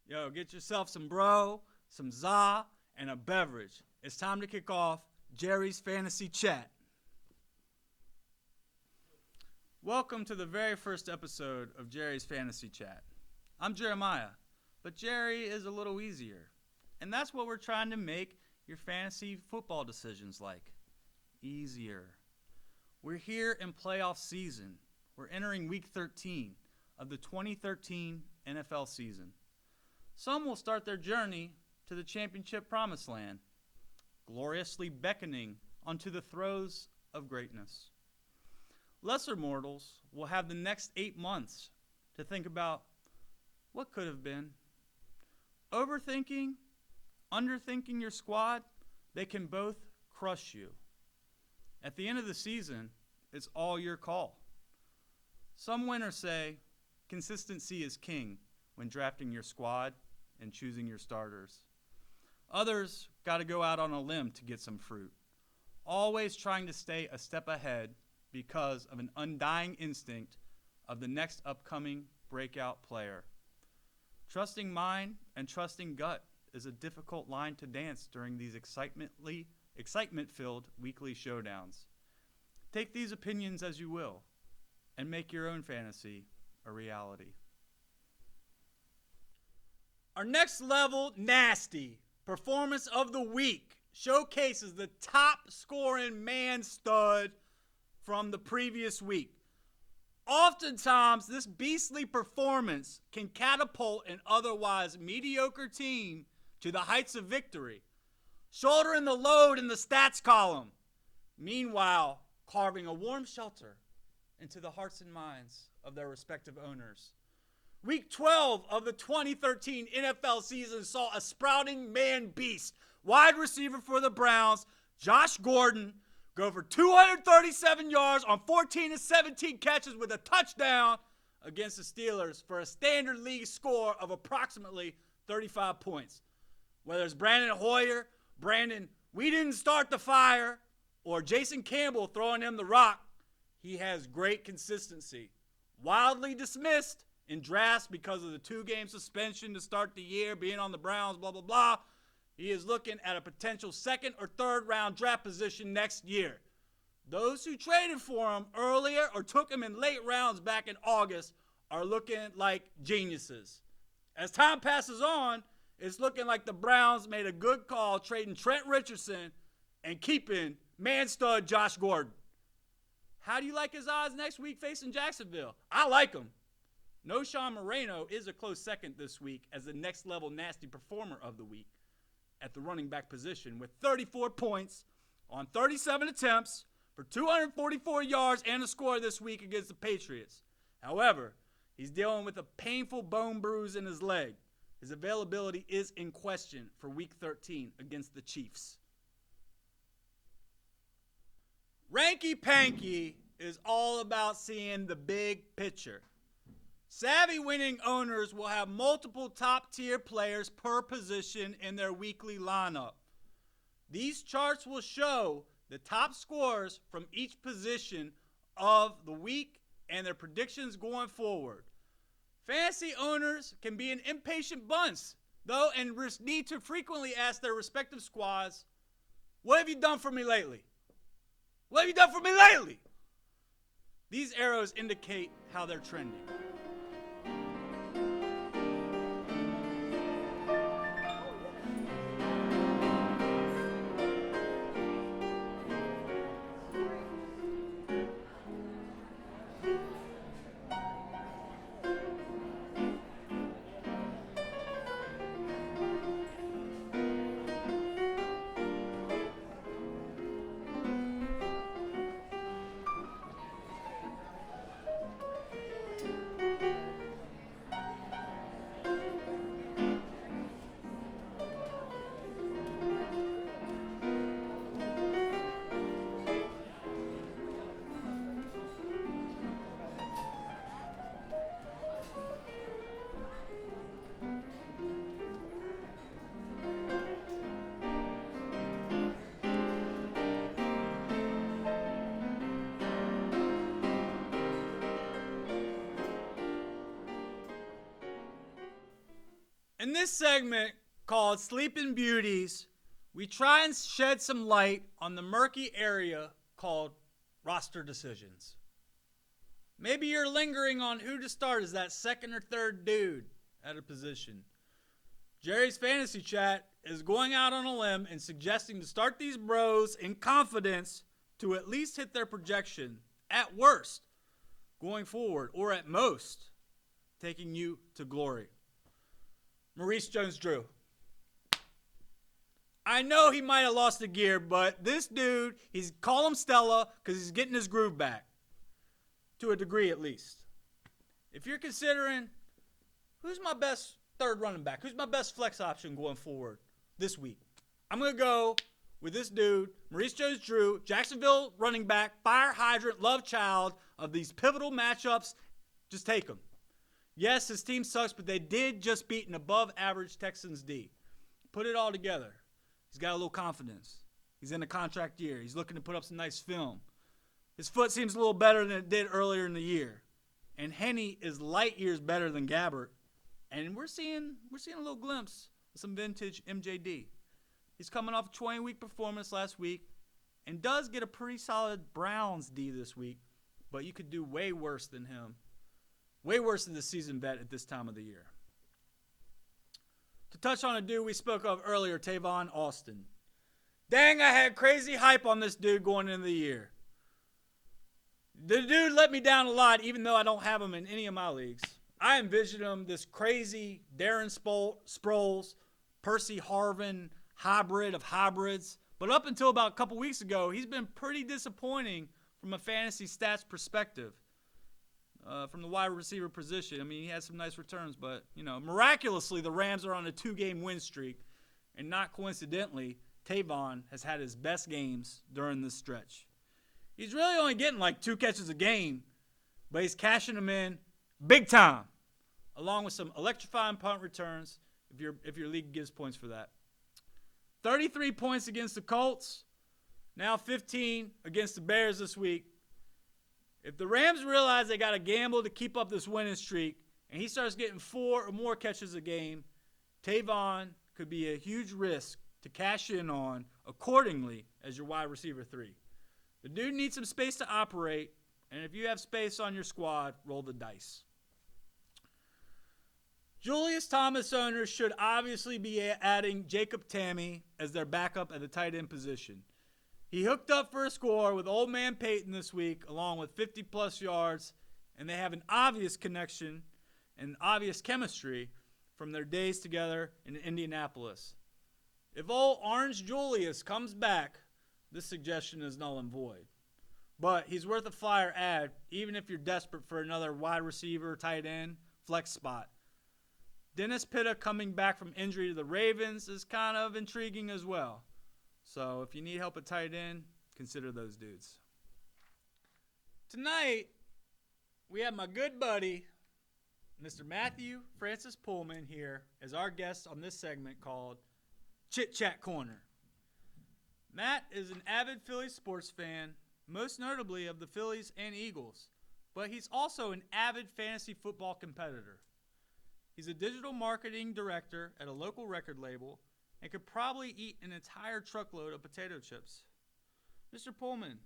Yo, get yourself some bro, some za, and a beverage. It's time to kick off Jerry's Fantasy Chat. Welcome to the very first episode of Jerry's Fantasy Chat. I'm Jeremiah, but Jerry is a little easier. And that's what we're trying to make your fantasy football decisions like. Easier. We're here in playoff season. We're entering week 13 of the 2013 NFL season. Some will start their journey to the championship promised land, gloriously beckoning onto the throes of greatness. Lesser mortals will have the next 8 months to think about what could have been. Overthinking, underthinking your squad, they can both crush you. At the end of the season, it's all your call. Some winners say consistency is king when drafting your squad and choosing your starters. Others got to go out on a limb to get some fruit, always trying to stay a step ahead because of an undying instinct of the next upcoming breakout player. Trusting mind and trusting gut is a difficult line to dance during these excitement-filled weekly showdowns. Take these opinions as you will and make your own fantasy a reality. Our next level nasty performance of the week showcases the top scoring man stud from the previous week. Oftentimes, this beastly performance can catapult an otherwise mediocre team to the heights of victory, shouldering the load in the stats column, meanwhile carving a warm shelter into the hearts and minds of their respective owners. Week 12 of the 2013 NFL season saw a sprouting man beast, wide receiver for the Browns, Josh Gordon, go for 237 yards on 14 of 17 catches with a touchdown against the Steelers for a standard league score of approximately 35 points. Whether it's Brandon Hoyer, Brandon, we didn't start the fire, or Jason Campbell throwing him the rock, he has great consistency. Wildly dismissed in drafts because of the 2-game suspension to start the year, being on the Browns, blah, blah, blah. He is looking at a potential 2nd or 3rd round draft position next year. Those who traded for him earlier or took him in late rounds back in August are looking like geniuses. As time passes on, it's looking like the Browns made a good call trading Trent Richardson and keeping man stud Josh Gordon. How do you like his odds next week facing Jacksonville? I like him. Noshawn Moreno is a close second this week as the next level nasty performer of the week at the running back position with 34 points on 37 attempts for 244 yards and a score this week against the Patriots. However, he's dealing with a painful bone bruise in his leg. His availability is in question for week 13 against the Chiefs. Ranky Panky is all about seeing the big picture. Savvy winning owners will have multiple top-tier players per position in their weekly lineup. These charts will show the top scorers from each position of the week and their predictions going forward. Fantasy owners can be an impatient bunch, though, and need to frequently ask their respective squads, what have you done for me lately? What have you done for me lately? These arrows indicate how they're trending. In this segment called Sleeping Beauties, we try and shed some light on the murky area called roster decisions. Maybe you're lingering on who to start as that second or third dude at a position. Jerry's Fantasy Chat is going out on a limb and suggesting to start these bros in confidence to at least hit their projection, at worst, going forward, or at most, taking you to glory. Maurice Jones-Drew. I know he might have lost a gear, but this dude, call him Stella because he's getting his groove back. To a degree, at least. If you're considering, who's my best third running back? Who's my best flex option going forward this week? I'm going to go with this dude, Maurice Jones-Drew, Jacksonville running back, fire hydrant, love child of these pivotal matchups. Just take him. Yes, his team sucks, but they did just beat an above-average Texans D. Put it all together. He's got a little confidence. He's in a contract year. He's looking to put up some nice film. His foot seems a little better than it did earlier in the year. And Henny is light years better than Gabbert. And we're seeing a little glimpse of some vintage MJD. He's coming off a 20-week performance last week and does get a pretty solid Browns D this week. But you could do way worse than him. Way worse than the seasoned vet at this time of the year. To touch on a dude we spoke of earlier, Tavon Austin. Dang, I had crazy hype on this dude going into the year. The dude let me down a lot, even though I don't have him in any of my leagues. I envisioned him this crazy Darren Sproles, Percy Harvin hybrid of hybrids. But up until about a couple weeks ago, he's been pretty disappointing from a fantasy stats perspective. From the wide receiver position. I mean, he had some nice returns, but, miraculously, the Rams are on a 2-game win streak. And not coincidentally, Tavon has had his best games during this stretch. He's really only getting like 2 catches a game, but he's cashing them in big time, along with some electrifying punt returns if your league gives points for that. 33 points against the Colts, now 15 against the Bears this week. If the Rams realize they got to gamble to keep up this winning streak, and he starts getting 4 or more catches a game, Tavon could be a huge risk to cash in on accordingly as your wide receiver 3. The dude needs some space to operate, and if you have space on your squad, roll the dice. Julius Thomas owners should obviously be adding Jacob Tamme as their backup at the tight end position. He hooked up for a score with old man Peyton this week, along with 50-plus yards, and they have an obvious connection and obvious chemistry from their days together in Indianapolis. If old Orange Julius comes back, this suggestion is null and void. But he's worth a flyer ad, even if you're desperate for another wide receiver, tight end, flex spot. Dennis Pitta coming back from injury to the Ravens is kind of intriguing as well. So if you need help at tight end, consider those dudes. Tonight, we have my good buddy, Mr. Matthew Francis Pullman here as our guest on this segment called Chit Chat Corner. Matt is an avid Phillies sports fan, most notably of the Phillies and Eagles, but he's also an avid fantasy football competitor. He's a digital marketing director at a local record label and could probably eat an entire truckload of potato chips. Mr. Pullman,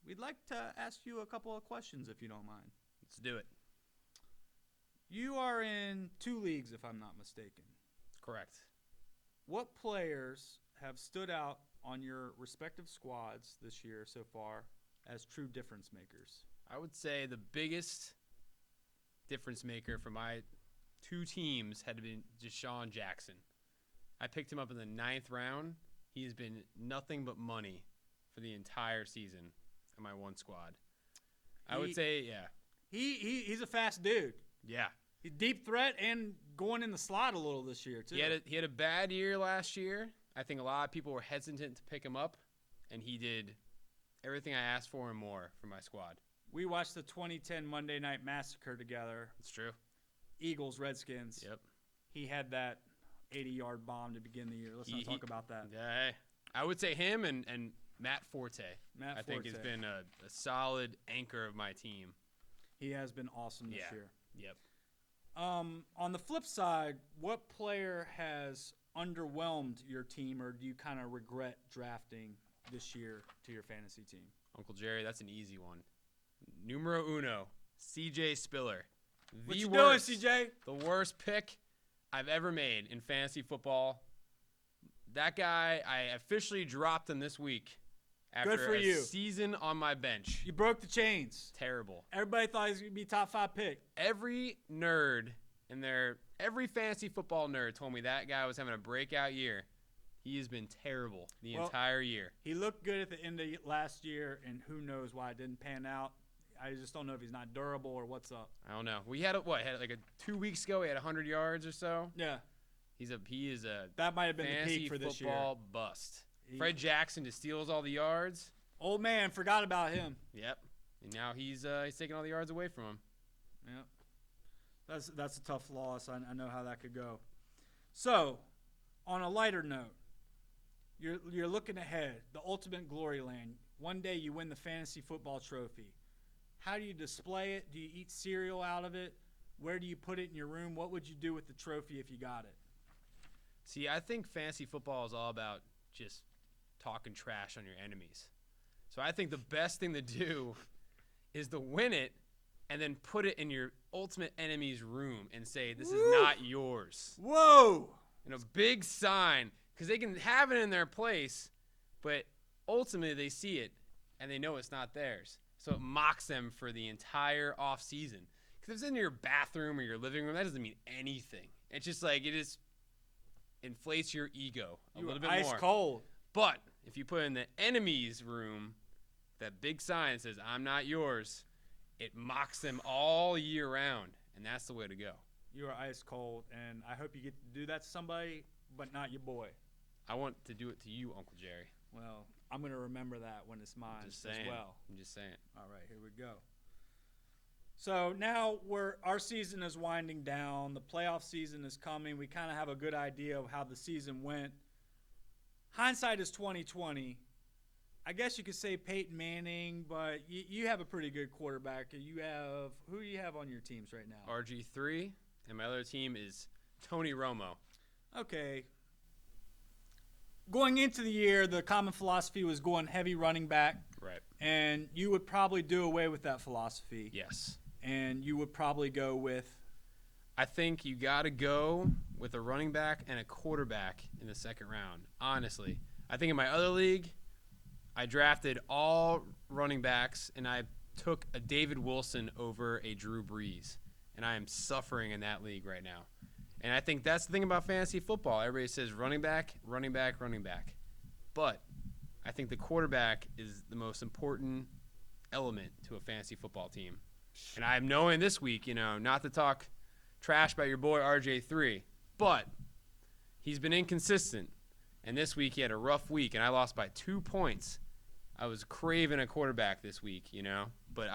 we'd like to ask you a couple of questions if you don't mind. Let's do it. You are in 2 leagues, if I'm not mistaken. Correct. What players have stood out on your respective squads this year so far as true difference makers? I would say the biggest difference maker for my 2 teams had been Deshaun Jackson. I picked him up in the 9th round. He has been nothing but money for the entire season in my 1 squad. I would say, yeah. He's a fast dude. Yeah. He's deep threat and going in the slot a little this year, too. He had a bad year last year. I think a lot of people were hesitant to pick him up, and he did everything I asked for and more for my squad. We watched the 2010 Monday Night Massacre together. It's true. Eagles, Redskins. Yep. He had that 80-yard bomb to begin the year. Let's not talk about that. Yeah, I would say him and Matt Forte. I think has been a solid anchor of my team. He has been awesome this year. Yep. On the flip side, what player has underwhelmed your team, or do you kind of regret drafting this year to your fantasy team? Uncle Jerry, that's an easy one. Numero uno, CJ Spiller. What you doing, CJ? The worst pick I've ever made in fantasy football. That guy, I officially dropped him this week after Good for a you. season on my bench. You broke the chains. Terrible. Everybody thought he was going to be top 5 pick. Every fantasy football nerd told me that guy was having a breakout year. He has been terrible the entire year. He looked good at the end of last year, and who knows why it didn't pan out. I just don't know if he's not durable or what's up. I don't know. We had like 2 weeks ago. He had 100 yards or so. Yeah. He is a that might have been the fantasy peak for this year. football bust. Fred Jackson just steals all the yards. Old man, forgot about him. Yep. And now he's taking all the yards away from him. Yep. That's a tough loss. I know how that could go. So, on a lighter note, you're looking ahead, the ultimate glory lane. One day you win the fantasy football trophy. How do you display it? Do you eat cereal out of it? Where do you put it in your room? What would you do with the trophy if you got it? See, I think fantasy football is all about just talking trash on your enemies. So I think the best thing to do is to win it and then put it in your ultimate enemy's room and say, this is not yours. Whoa! And a big sign, because they can have it in their place, but ultimately they see it and they know it's not theirs. So it mocks them for the entire off season. Because if it's in your bathroom or your living room, that doesn't mean anything. It's just like it just inflates your ego a little bit ice more. Cold. But if you put it in the enemy's room, that big sign says, I'm not yours, it mocks them all year round. And that's the way to go. You are ice cold, and I hope you get to do that to somebody, but not your boy. I want to do it to you, Uncle Jerry. Well, I'm going to remember that when it's mine as well. I'm just saying. All right, here we go. So now our season is winding down. The playoff season is coming. We kind of have a good idea of how the season went. Hindsight is 2020. I guess you could say Peyton Manning, but you have a pretty good quarterback. Who do you have on your teams right now? RG3, and my other team is Tony Romo. Okay. Going into the year, the common philosophy was going heavy running back. Right. And you would probably do away with that philosophy. Yes. And you would probably go with? I think you got to go with a running back and a quarterback in the second round, honestly. I think in my other league, I drafted all running backs, and I took a David Wilson over a Drew Brees. And I am suffering in that league right now. And I think that's the thing about fantasy football. Everybody says running back, running back, running back. But I think the quarterback is the most important element to a fantasy football team. And I'm knowing this week, not to talk trash about your boy RJ3, but he's been inconsistent. And this week he had a rough week, and I lost by 2 points. I was craving a quarterback this week, but